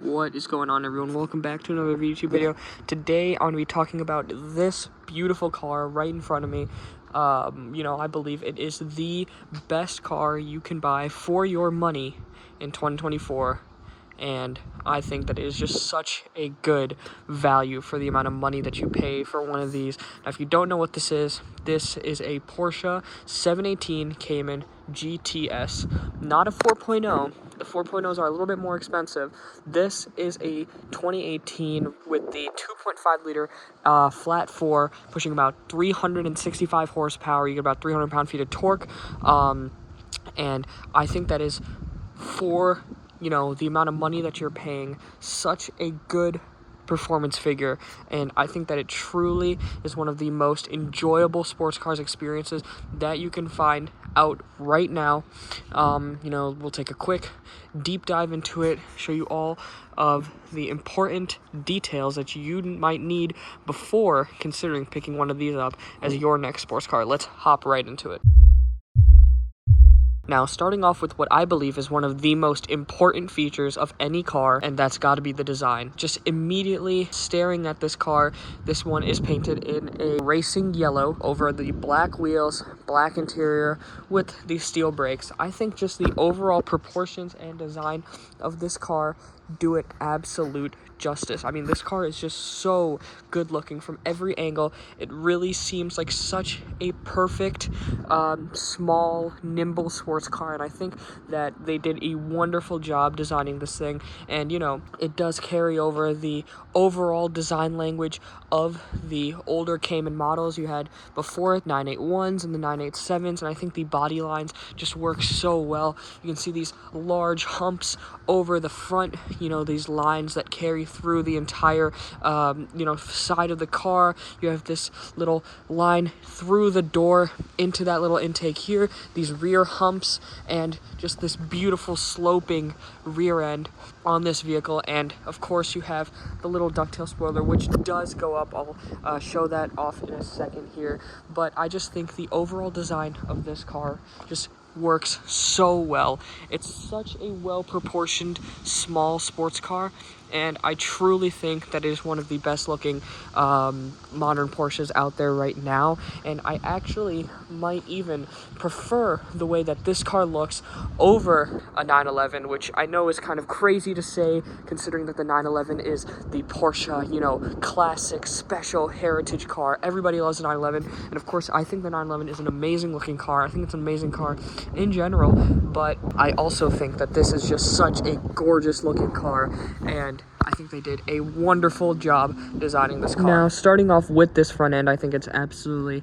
What is going on, everyone? Welcome back to another YouTube video. Today I'm going to be talking about this beautiful car right in front of me. I believe it is the best car you can buy for your money in 2024. And I think that it is just such a good value for the amount of money that you pay for one of these. Now, if you don't know what this is a Porsche 718 Cayman GTS, not a 4.0. The 4.0s are a little bit more expensive. This is a 2018 with the 2.5 liter flat 4, pushing about 365 horsepower. You get about 300 pound-feet of torque. And I think that is for the amount of money that you're paying, such a good performance figure. And I think that it truly is one of the most enjoyable sports cars experiences that you can find out right now. We'll take a quick deep dive into it, show you all of the important details that you might need before considering picking one of these up as your next sports car. Let's hop right into it. Now, starting off with what I believe is one of the most important features of any car, and that's got to be the design. Just immediately staring at this car, this one is painted in a racing yellow over the black wheels, black interior with the steel brakes. I think just the overall proportions and design of this car do it absolute justice. I mean, this car is just so good looking from every angle. It really seems like such a perfect, small, nimble sports car, and I think that they did a wonderful job designing this thing. And it does carry over the overall design language of the older Cayman models you had before, 981s and the 987s, and I think the body lines just work so well. You can see these large humps over the front, these lines that carry through the entire side of the car. You have this little line through the door into that little intake here, these rear humps, and just this beautiful sloping rear end on this vehicle. And of course you have the little ducktail spoiler, which does go up. I'll show that off in a second here, but I just think the overall design of this car just works so well. It's such a well-proportioned small sports car, and I truly think that it is one of the best looking modern Porsches out there right now. And I actually might even prefer the way that this car looks over a 911, which I know is kind of crazy to say considering that the 911 is the Porsche, classic special heritage car. Everybody loves the 911, and of course I think the 911 is an amazing looking car. I think it's an amazing car in general, but I also think that this is just such a gorgeous looking car, and I think they did a wonderful job designing this car. Now, starting off with this front end, I think it's absolutely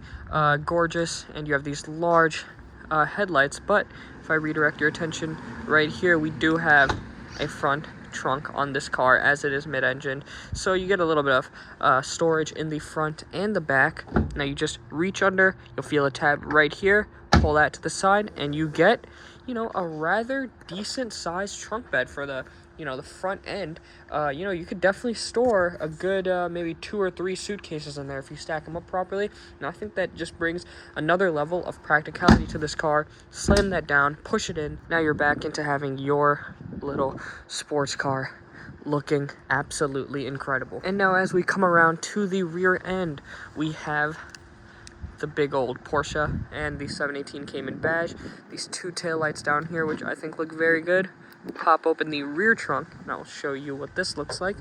gorgeous, and you have these large headlights, but if I redirect your attention right here, we do have a front trunk on this car as it is mid-engine, so you get a little bit of storage in the front and the back. Now you just reach under, you'll feel a tab right here, pull that to the side, and you get a rather decent sized trunk bed for the the front end. You could definitely store a good maybe 2 or 3 suitcases in there if you stack them up properly. And I think that just brings another level of practicality to this car. Slam that down, push it in, now you're back into having your little sports car looking absolutely incredible. And now as we come around to the rear end, we have the big old Porsche and the 718 Cayman badge. These 2 taillights down here, which I think look very good. Pop open the rear trunk, and I'll show you what this looks like.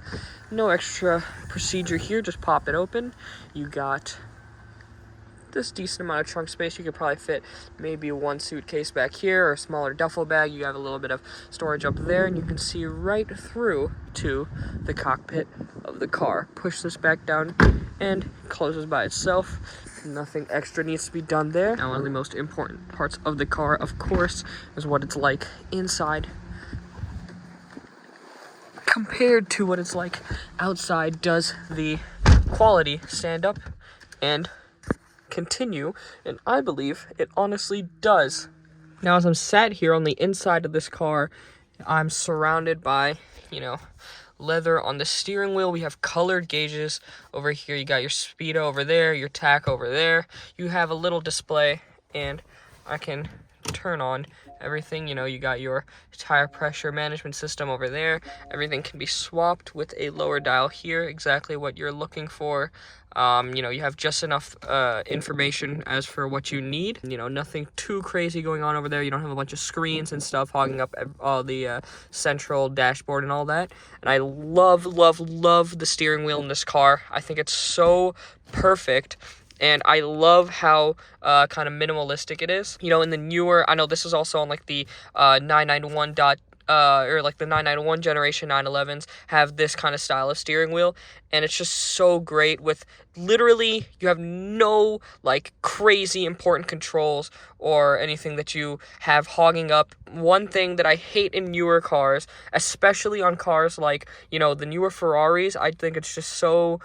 No extra procedure here, just pop it open. You got this decent amount of trunk space. You could probably fit maybe 1 suitcase back here or a smaller duffel bag. You have a little bit of storage up there, and you can see right through to the cockpit of the car. Push this back down and it closes by itself. Nothing extra needs to be done there. Now, one of the most important parts of the car, of course, is what it's like inside compared to what it's like outside. Does the quality stand up and continue? And I believe it honestly does. Now, as I'm sat here on the inside of this car, I'm surrounded by leather on the steering wheel. We have colored gauges over here. You got your speedo over there, your tach over there. You have a little display, and I can turn on everything. You know, you got your tire pressure management system over there. Everything can be swapped with a lower dial here, exactly what you're looking for. You know, you have just enough information as for what you need. You know, nothing too crazy going on over there. You don't have a bunch of screens and stuff hogging up all the central dashboard and all that. And I love, love, love the steering wheel in this car. I think it's so perfect. And I love how kind of minimalistic it is. You know, in the newer, I know this is also on like the 991 or like the 991 generation 911s have this kind of style of steering wheel, and it's just so great. With literally, you have no like crazy important controls or anything that you have hogging up. One thing that I hate in newer cars, especially on cars like, you know, the newer Ferraris, I think it's just so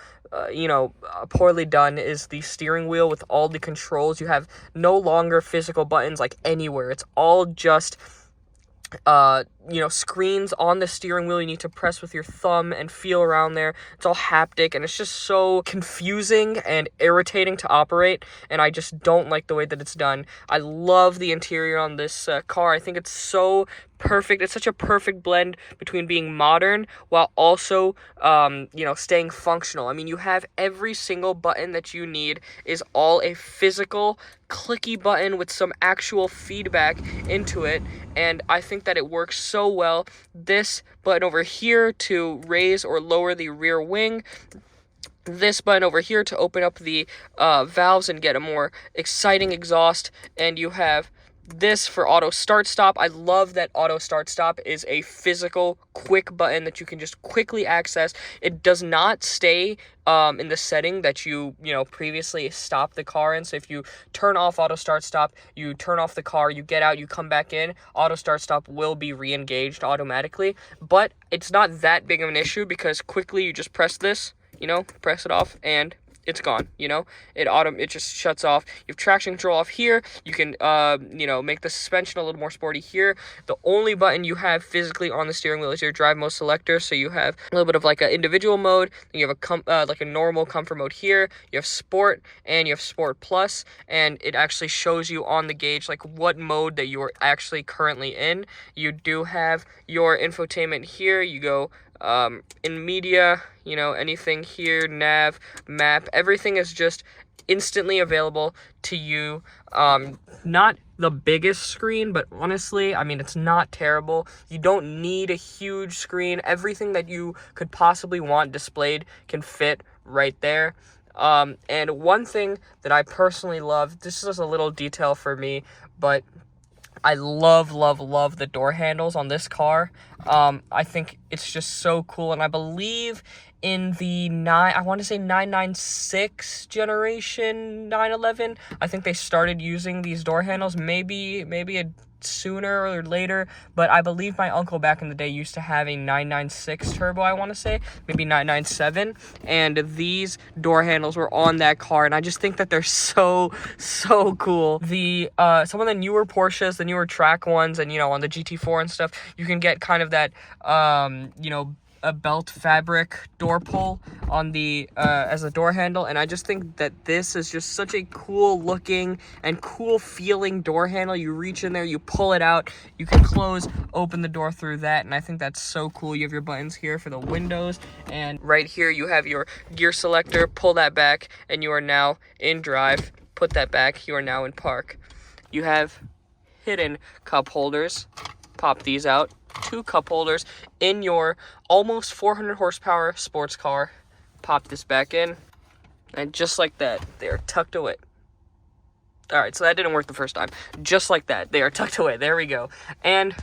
poorly done, is the steering wheel with all the controls. You have no longer physical buttons like anywhere. It's all just screens on the steering wheel. You need to press with your thumb and feel around there. It's all haptic, and it's just so confusing and irritating to operate, and I just don't like the way that it's done. I love the interior on this car. I think it's so perfect. It's such a perfect blend between being modern while also staying functional. I mean, you have every single button that you need is all a physical clicky button with some actual feedback into it, and I think that it works so well. This button over here to raise or lower the rear wing, this button over here to open up the valves and get a more exciting exhaust, and you have this for auto start stop. I love that auto start stop is a physical quick button that you can just quickly access. It does not stay in the setting that you previously stopped the car in. So if you turn off auto start stop, you turn off the car, you get out, you come back in, auto start stop will be re-engaged automatically. But it's not that big of an issue because quickly you just press this, press it off, and it's gone. It just shuts off. You have traction control off here. You can make the suspension a little more sporty here. The only button you have physically on the steering wheel is your drive mode selector. So you have a little bit of like an individual mode, then you have like a normal comfort mode here. You have sport, and you have sport plus, and it actually shows you on the gauge like what mode that you are actually currently in. You do have your infotainment here. You go in media, anything here, nav, map, everything is just instantly available to you. Not the biggest screen, but honestly, I mean, it's not terrible. You don't need a huge screen. Everything that you could possibly want displayed can fit right there. And one thing that I personally love, this is just a little detail for me, but I love, love, love the door handles on this car. I think it's just so cool, and I believe in the 996 generation 911, I think they started using these door handles, maybe a sooner or later, but I believe my uncle back in the day used to have a 996 turbo, I want to say, maybe 997, and these door handles were on that car, and I just think that they're so cool. The some of the newer Porsches, the newer track ones, and on the GT4 and stuff, you can get kind of that a belt fabric door pull on the as a door handle, and I just think that this is just such a cool looking and cool feeling door handle. You reach in there, you pull it out, you can open the door through that, and I think that's so cool. You have your buttons here for the windows, and right here you have your gear selector. Pull that back and you are now in drive. Put that back, you are now in park. You have hidden cup holders. Pop these out. 2 cup holders in your almost 400 horsepower sports car. Pop this back in, and just like that, they are tucked away. All right, so that didn't work the first time. Just like that, they are tucked away. There we go. And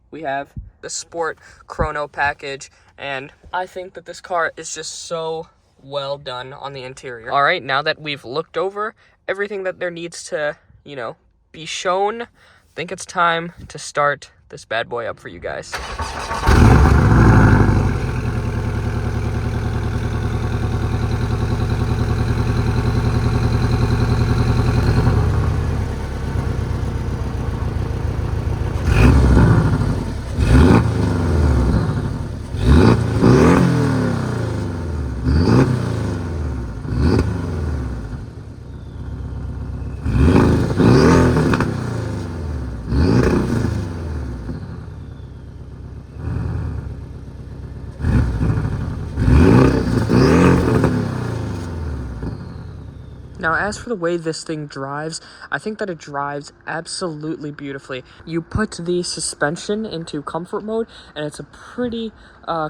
we have the sport chrono package, and I think that this car is just so well done on the interior. All right, now that we've looked over everything that there needs to, be shown, I think it's time to start this bad boy up for you guys. Now, as for the way this thing drives, I think that it drives absolutely beautifully. You put the suspension into comfort mode, and it's a pretty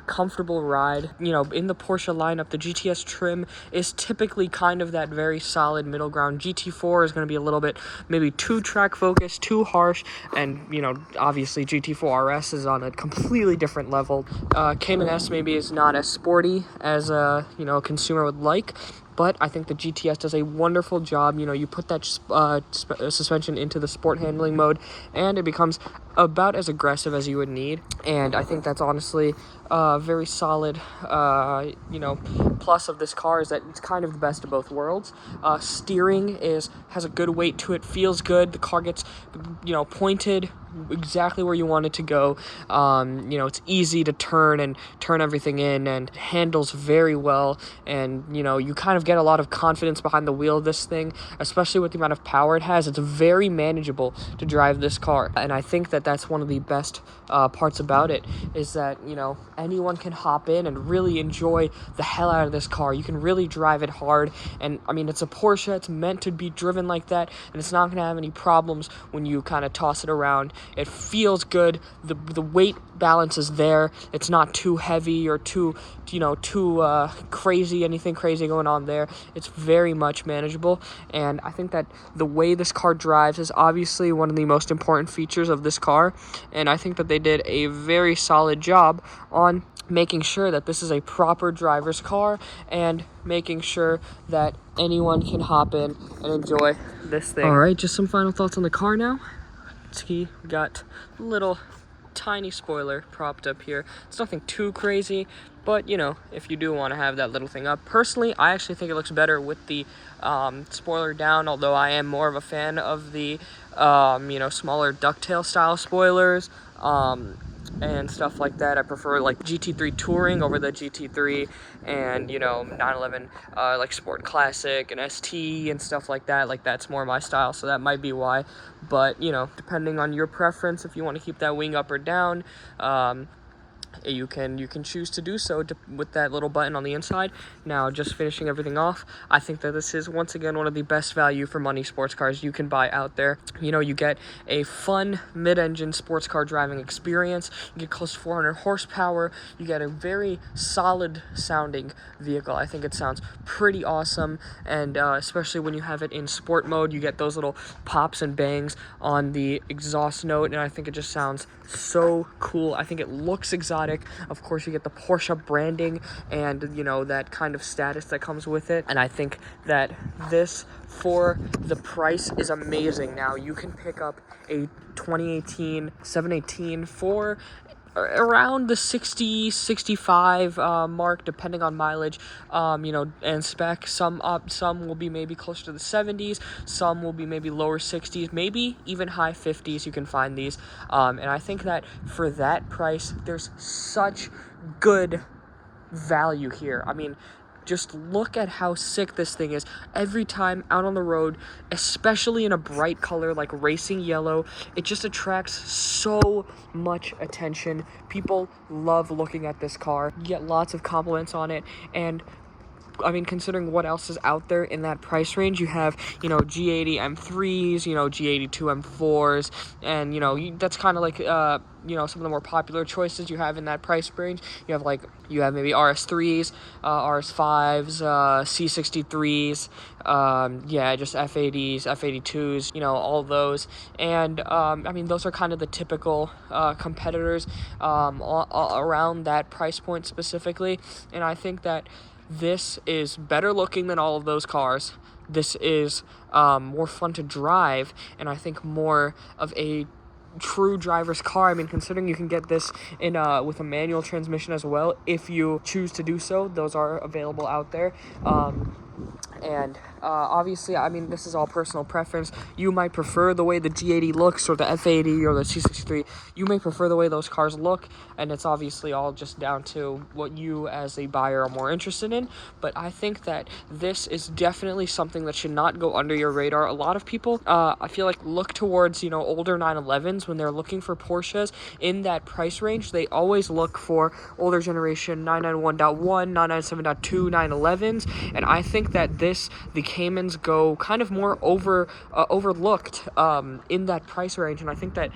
comfortable ride. You know, in the Porsche lineup, the GTS trim is typically kind of that very solid middle ground. GT4 is going to be a little bit maybe too track focused, too harsh, and, you know, obviously GT4 RS is on a completely different level. Cayman S maybe is not as sporty as a consumer would like, but I think the GTS does a wonderful job. You know, you put that suspension into the sport handling mode, and it becomes about as aggressive as you would need. And I think that's honestly very solid, plus of this car is that it's kind of the best of both worlds. Steering has a good weight to it, feels good. The car gets, pointed exactly where you want it to go. It's easy to turn everything in, and handles very well. And, you kind of get a lot of confidence behind the wheel of this thing, especially with the amount of power it has. It's very manageable to drive this car. And I think that that's one of the best parts about it, is that, anyone can hop in and really enjoy the hell out of this car. You can really drive it hard. And, I mean, it's a Porsche. It's meant to be driven like that, and it's not going to have any problems when you kind of toss it around. It feels good. The weight balance is there. It's not too heavy or too crazy, anything crazy going on there. It's very much manageable, and I think that the way this car drives is obviously one of the most important features of this car, and I think that they did a very solid job on making sure that this is a proper driver's car, and making sure that anyone can hop in and enjoy this thing. All right, just some final thoughts on the car now. We got a little tiny spoiler propped up here. It's nothing too crazy, but if you do want to have that little thing up, personally I actually think it looks better with the spoiler down, although I am more of a fan of the smaller ducktail style spoilers and stuff like that. I prefer like GT3 Touring over the GT3, and 911 like Sport Classic and ST and stuff like that. Like, that's more my style, so that might be why. But depending on your preference, if you want to keep that wing up or down, you can choose to do so with that little button on the inside. Now, just finishing everything off, I think that this is once again one of the best value for money sports cars you can buy out there. You get a fun mid-engine sports car driving experience. You get close to 400 horsepower. You get a very solid sounding vehicle. I think it sounds pretty awesome, and especially when you have it in sport mode, you get those little pops and bangs on the exhaust note, and I think it just sounds so cool. I think it looks exotic. Of course, you get the Porsche branding and that kind of status that comes with it, and I think that this, for the price, is amazing. Now, you can pick up a 2018 718 for around the 60-65 mark, depending on mileage, and spec. Some will be maybe closer to the 70s, some will be maybe lower 60s, maybe even high 50s. You can find these, and I think that for that price, there's such good value here. I mean, just look at how sick this thing is. Every time out on the road, especially in a bright color like racing yellow, it just attracts so much attention. People love looking at this car. You get lots of compliments on it, and I mean, considering what else is out there in that price range, you have, G80 M3s, G82 M4s, and, that's kind of like, some of the more popular choices you have in that price range. You have maybe RS3s, RS5s, C63s, just F80s, F82s, all those. And, those are kind of the typical competitors around that price point specifically. And I think that this is better looking than all of those cars. This is more fun to drive, and I think more of a true driver's car. I mean, considering you can get this in with a manual transmission as well, if you choose to do so. Those are available out there. And obviously, I mean, this is all personal preference. You might prefer the way the G80 looks, or the F80, or the C63. You may prefer the way those cars look, and it's obviously all just down to what you as a buyer are more interested in. But I think that this is definitely something that should not go under your radar. A lot of people, I feel like, look towards, older 911s when they're looking for Porsches in that price range. They always look for older generation 991.1, 997.2, 911s, and I think that the Caymans go kind of more overlooked in that price range, and I think that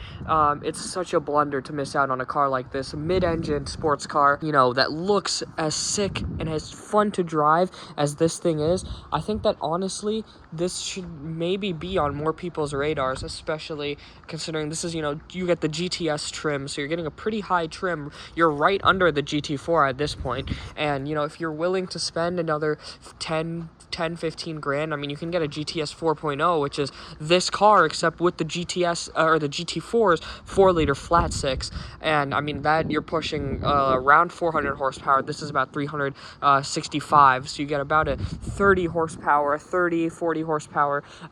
it's such a blunder to miss out on a car like this, a mid-engine sports car, you know, that looks as sick and as fun to drive as this thing is. I think that honestly, this should maybe be on more people's radars, especially considering this is, you know, you get the GTS trim, so you're getting a pretty high trim. You're right under the GT4 at this point, and, you know, if you're willing to spend another 15 grand, I mean, you can get a GTS 4.0, which is this car except with the GTS or the GT4's 4-liter flat six, and I mean that you're pushing around 400 horsepower. This is about 365, so you get about a 40 horsepower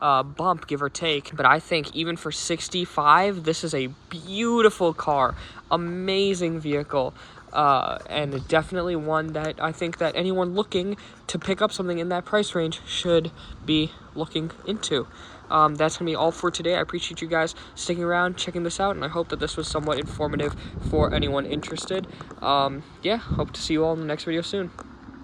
bump, give or take. But I think even for 65, this is a beautiful car, amazing vehicle. And definitely one that I think that anyone looking to pick up something in that price range should be looking into. That's going to be all for today. I appreciate you guys sticking around, checking this out, and I hope that this was somewhat informative for anyone interested. Yeah, hope to see you all in the next video soon.